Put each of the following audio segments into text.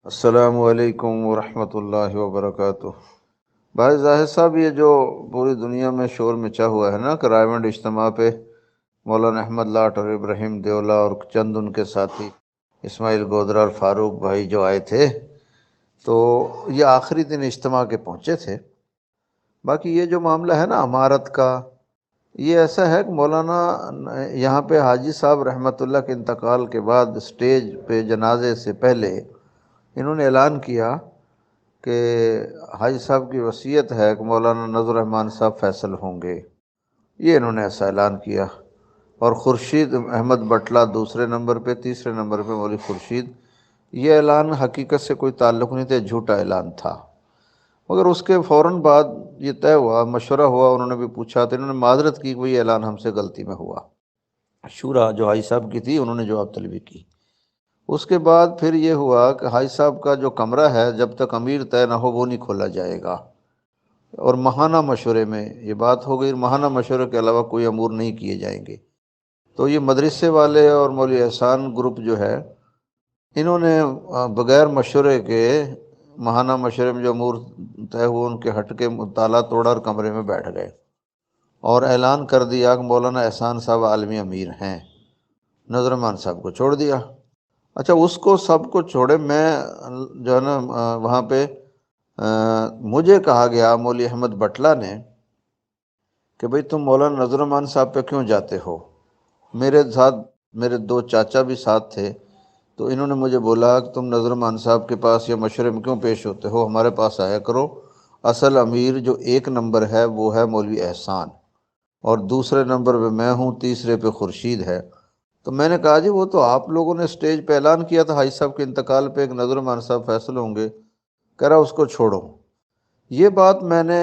السلام علیکم ورحمۃ اللہ وبرکاتہ۔ بھائی ظاہر صاحب، یہ جو پوری دنیا میں شور مچا ہوا ہے نا کہ رائے منڈ اجتماع پہ مولانا احمد لاٹ اور ابراہیم دیولا اور چند ان کے ساتھی اسماعیل گودرا اور فاروق بھائی جو آئے تھے، تو یہ آخری دن اجتماع کے پہنچے تھے۔ باقی یہ جو معاملہ ہے نا امارت کا، یہ ایسا ہے کہ مولانا یہاں پہ حاجی صاحب رحمۃ اللہ کے انتقال کے بعد اسٹیج پہ جنازے سے پہلے انہوں نے اعلان کیا کہ حاجی صاحب کی وصیت ہے کہ مولانا نذر الرحمان صاحب فیصل ہوں گے، یہ انہوں نے ایسا اعلان کیا۔ اور خورشید احمد بٹلہ دوسرے نمبر پہ، تیسرے نمبر پہ مولوی خورشید۔ یہ اعلان حقیقت سے کوئی تعلق نہیں تھا، جھوٹا اعلان تھا، مگر اس کے فوراً بعد یہ طے ہوا، مشورہ ہوا، انہوں نے بھی پوچھا تو انہوں نے معذرت کی کہ وہ یہ اعلان ہم سے غلطی میں ہوا۔ شورا جو حاجی صاحب کی تھی انہوں نے جواب طلبی کی۔ اس کے بعد پھر یہ ہوا کہ حاجی صاحب کا جو کمرہ ہے جب تک امیر طے نہ ہو وہ نہیں کھولا جائے گا، اور ماہانہ مشورے میں یہ بات ہو گئی، ماہانہ مشورے کے علاوہ کوئی امور نہیں کیے جائیں گے۔ تو یہ مدرسے والے اور مولوی احسان گروپ جو ہے، انہوں نے بغیر مشورے کے ماہانہ مشورے میں جو امور طے ہوئے ان کے ہٹ کے تالا توڑا اور کمرے میں بیٹھ گئے اور اعلان کر دیا کہ مولانا احسان صاحب عالمی امیر ہیں، نذر الرحمان صاحب کو چھوڑ دیا۔ اچھا، اس کو سب کو چھوڑے، میں جو ہے نا وہاں پہ مجھے کہا گیا مولوی احمد بٹلہ نے کہ بھئی تم مولانا نذر الرحمان صاحب پہ کیوں جاتے ہو؟ میرے ساتھ میرے دو چاچا بھی ساتھ تھے، تو انہوں نے مجھے بولا کہ تم نذر الرحمان صاحب کے پاس یا مشورے میں کیوں پیش ہوتے ہو، ہمارے پاس آیا کرو، اصل امیر جو ایک نمبر ہے وہ ہے مولوی احسان، اور دوسرے نمبر پہ میں ہوں، تیسرے پہ خورشید ہے۔ تو میں نے کہا جی وہ تو آپ لوگوں نے اسٹیج پہ اعلان کیا تھا حاجی صاحب کے انتقال پہ ایک نذر الرحمان صاحب فیصل ہوں گے، کہہ رہا اس کو چھوڑو۔ یہ بات میں نے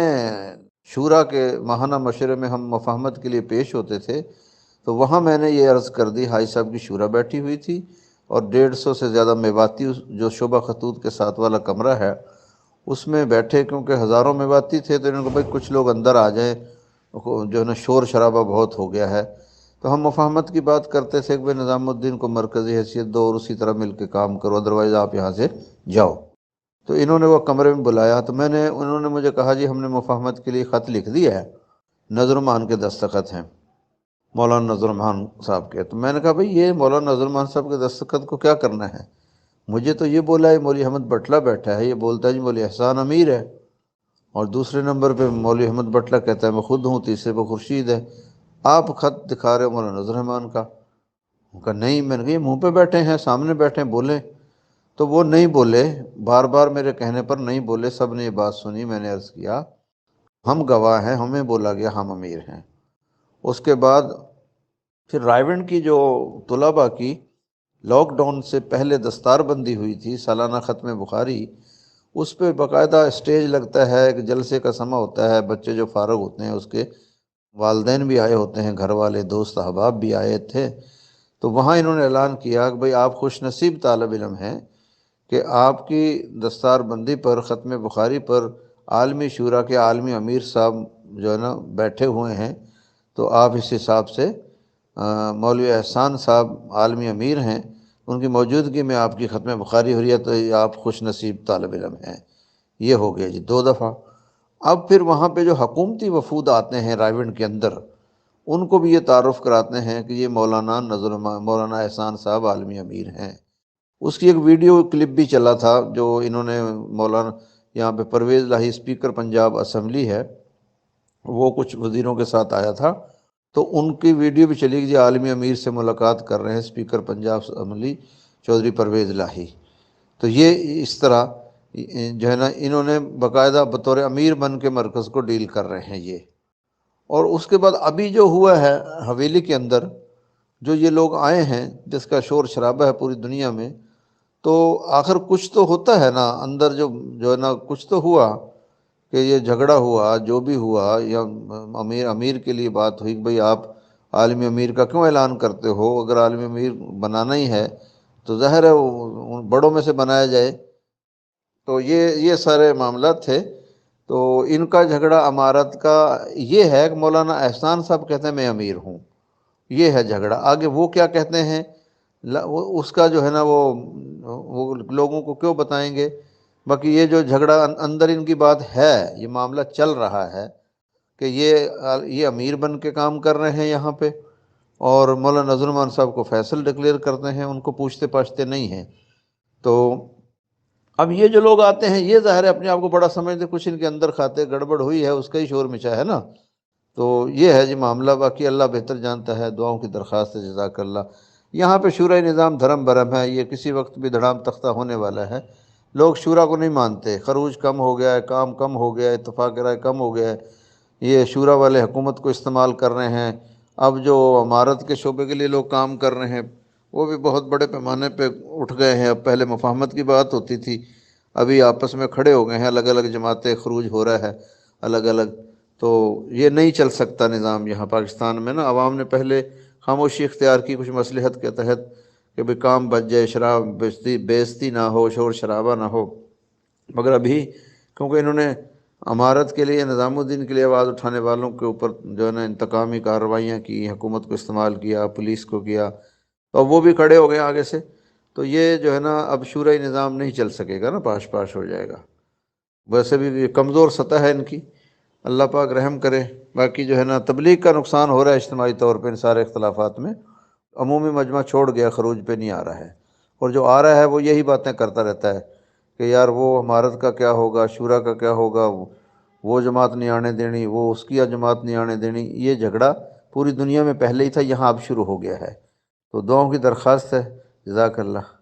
شورا کے ماہانہ مشورے میں ہم مفاہمت کے لیے پیش ہوتے تھے، تو وہاں میں نے یہ عرض کر دی، حاجی صاحب کی شورا بیٹھی ہوئی تھی اور 150 سے زیادہ میواتی جو شعبہ خطوط کے ساتھ والا کمرہ ہے اس میں بیٹھے، کیونکہ ہزاروں میواتی تھے، تو انہوں نے کہا بھائی کچھ لوگ اندر آ جائیں، جو ہے نا شور شرابہ بہت ہو گیا ہے۔ تو ہم مفاہمت کی بات کرتے تھے کہ بھائی نظام الدین کو مرکزی حیثیت دو اور اسی طرح مل کے کام کرو، ادروائز آپ یہاں سے جاؤ۔ تو انہوں نے وہ کمرے میں بلایا، تو انہوں نے مجھے کہا جی ہم نے مفاہمت کے لیے خط لکھ دیا ہے، نذر الرحمان کے دستخط ہیں، مولانا نذر الرحمان صاحب کے۔ تو میں نے کہا بھئی یہ مولانا نذر الرحمان صاحب کے دستخط کو کیا کرنا ہے؟ مجھے تو یہ بولا ہے مولوی احمد بٹلہ بیٹھا ہے، یہ بولتا ہے جی مولوی احسان امیر ہے، اور دوسرے نمبر پہ مولوی احمد بٹلہ کہتا ہے میں خود ہوں، تیسرے پہ خورشید ہے، آپ خط دکھا رہے ہو مولانا نذر الرحمان کا؟ کہا نہیں، میں نے کہا یہ منہ پہ بیٹھے ہیں، سامنے بیٹھے ہیں، بولیں۔ تو وہ نہیں بولے، بار بار میرے کہنے پر نہیں بولے، سب نے یہ بات سنی۔ میں نے عرض کیا ہم گواہ ہیں، ہمیں بولا گیا ہم امیر ہیں۔ اس کے بعد پھر رائے کی جو طلباء کی لاک ڈاؤن سے پہلے دستار بندی ہوئی تھی، سالانہ ختم بخاری، اس پہ باقاعدہ اسٹیج لگتا ہے، ایک جلسے کا سماں ہوتا ہے، بچے جو فارغ ہوتے ہیں اس کے والدین بھی آئے ہوتے ہیں، گھر والے دوست احباب بھی آئے تھے۔ تو وہاں انہوں نے اعلان کیا کہ بھئی آپ خوش نصیب طالب علم ہیں کہ آپ کی دستار بندی پر، ختم بخاری پر عالمی شورا کے عالمی امیر صاحب جو ہے نا بیٹھے ہوئے ہیں، تو آپ اس حساب سے مولوی احسان صاحب عالمی امیر ہیں، ان کی موجودگی میں آپ کی ختم بخاری ہو رہی ہے، تو آپ خوش نصیب طالب علم ہیں۔ یہ ہو گیا جی 2 دفعہ۔ اب پھر وہاں پہ جو حکومتی وفود آتے ہیں رائے کے اندر، ان کو بھی یہ تعارف کراتے ہیں کہ یہ مولانا احسان صاحب عالمی امیر ہیں۔ اس کی ایک ویڈیو کلپ بھی چلا تھا جو انہوں نے مولانا یہاں پہ پرویز لاہی اسپیکر پنجاب اسمبلی ہے، وہ کچھ وزیروں کے ساتھ آیا تھا، تو ان کی ویڈیو بھی چلی گئی، عالمی امیر سے ملاقات کر رہے ہیں اسپیکر پنجاب اسمبلی چودھری پرویز لاہی۔ تو یہ اس طرح جو ہے نا انہوں نے باقاعدہ بطور امیر بن کے مرکز کو ڈیل کر رہے ہیں یہ۔ اور اس کے بعد ابھی جو ہوا ہے حویلی کے اندر، جو یہ لوگ آئے ہیں جس کا شور شرابہ ہے پوری دنیا میں، تو آخر کچھ تو ہوتا ہے نا اندر، جو ہے نا کچھ تو ہوا کہ یہ جھگڑا ہوا، جو بھی ہوا، یا امیر کے لیے بات ہوئی کہ بھئی آپ عالمی امیر کا کیوں اعلان کرتے ہو؟ اگر عالمی امیر بنانا ہی ہے تو ظاہر ہے ان بڑوں میں سے بنایا جائے۔ تو یہ سارے معاملات تھے۔ تو ان کا جھگڑا امارت کا یہ ہے کہ مولانا احسان صاحب کہتے ہیں میں امیر ہوں، یہ ہے جھگڑا۔ آگے وہ کیا کہتے ہیں اس کا جو ہے نا وہ لوگوں کو کیوں بتائیں گے؟ باقی یہ جو جھگڑا اندر ان کی بات ہے، یہ معاملہ چل رہا ہے کہ یہ امیر بن کے کام کر رہے ہیں یہاں پہ، اور مولانا نذر الرحمان صاحب کو فیصل ڈکلیئر کرتے ہیں، ان کو پوچھتے پاچھتے نہیں ہیں۔ تو اب یہ جو لوگ آتے ہیں، یہ ظاہر ہے اپنے آپ کو بڑا سمجھتے، کچھ ان کے اندر کھاتے گڑبڑ ہوئی ہے، اس کا ہی شور مچا ہے نا۔ تو یہ ہے جی معاملہ، باقی اللہ بہتر جانتا ہے، دعاؤں کی درخواست ہے، جزاک اللہ۔ یہاں پہ شورۂ نظام دھرم بھرم ہے، یہ کسی وقت بھی دھڑام تختہ ہونے والا ہے۔ لوگ شورا کو نہیں مانتے، خروج کم ہو گیا ہے، کام کم ہو گیا ہے، اتفاق رائے کم ہو گیا ہے، یہ شورا والے حکومت کو استعمال کر رہے ہیں۔ اب جو عمارت کے شعبے کے لیے لوگ کام کر رہے ہیں، وہ بھی بہت بڑے پیمانے پہ اٹھ گئے ہیں۔ اب پہلے مفاہمت کی بات ہوتی تھی، ابھی آپس میں کھڑے ہو گئے ہیں، الگ الگ جماعتیں، خروج ہو رہا ہے الگ الگ۔ تو یہ نہیں چل سکتا نظام یہاں پاکستان میں نا۔ عوام نے پہلے خاموشی اختیار کی کچھ مصلحت کے تحت کہ بھئی کام بچ جائے، شراب بیزتی نہ ہو، شور شرابہ نہ ہو، مگر ابھی کیونکہ انہوں نے امارت کے لیے، نظام الدین کے لیے آواز اٹھانے والوں کے اوپر جو ہے نا انتقامی کارروائیاں کی، حکومت کو استعمال کیا، پولیس کو کیا، تو وہ بھی کھڑے ہو گئے آگے سے۔ تو یہ جو ہے نا اب شورئی نظام نہیں چل سکے گا نا، پاش پاش ہو جائے گا۔ ویسے بھی یہ کمزور سطح ہے ان کی، اللہ پاک رحم کرے۔ باقی جو ہے نا تبلیغ کا نقصان ہو رہا ہے اجتماعی طور پہ ان سارے اختلافات میں، عمومی مجمع چھوڑ گیا، خروج پہ نہیں آ رہا ہے، اور جو آ رہا ہے وہ یہی باتیں کرتا رہتا ہے کہ یار وہ عمارت کا کیا ہوگا، شورا کا کیا ہوگا، وہ جماعت نہیں آنے دینی، وہ اس کی جماعت نہیں آنے دینی۔ یہ جھگڑا پوری دنیا میں پہلے ہی تھا، یہاں اب شروع ہو گیا ہے۔ تو دعاؤں کی درخواست ہے، جزاک اللہ۔